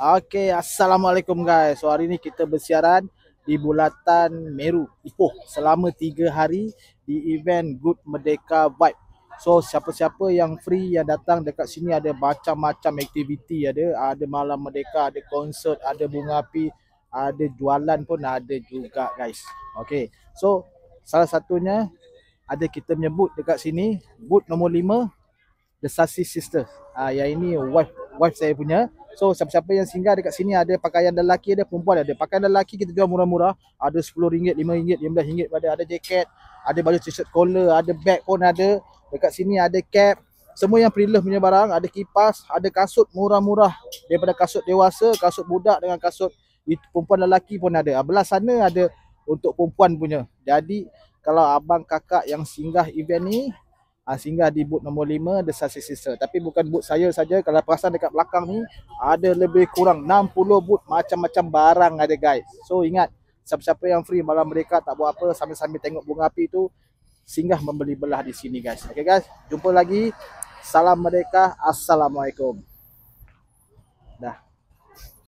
Okey, Assalamualaikum guys. So hari ni kita bersiaran di Bulatan Meru, Ipoh selama 3 hari di event Good Merdeka Vibe. So siapa-siapa yang free yang datang dekat sini ada macam-macam aktiviti, ada malam merdeka, ada konsert, ada bunga api, ada jualan pun ada juga guys. Okey. So salah satunya ada kita menyebut dekat sini booth nombor 5 The Sassy Sister. Yang ini wife saya punya. So siapa-siapa yang singgah dekat sini ada pakaian lelaki, ada perempuan ada. Pakaian lelaki kita jual murah-murah. Ada RM10, RM5, RM15 ada jaket, ada baju t-shirt collar, ada bag pun ada. Dekat sini ada cap. Semua yang pre-love punya barang, ada kipas, ada kasut murah-murah. Daripada kasut dewasa, kasut budak dengan kasut perempuan lelaki pun ada. Belah sana ada untuk perempuan punya. Jadi kalau abang kakak yang singgah event ni, singgah di booth nombor 5 The Sassy Sister. Tapi bukan booth saya saja. Kalau perasan dekat belakang ni ada lebih kurang 60 booth, macam-macam barang ada guys. So ingat, siapa-siapa yang free malam mereka tak buat apa sambil-sambil tengok bunga api tu, singgah membeli belah di sini guys. Okay guys, jumpa lagi. Salam merdeka. Assalamualaikum.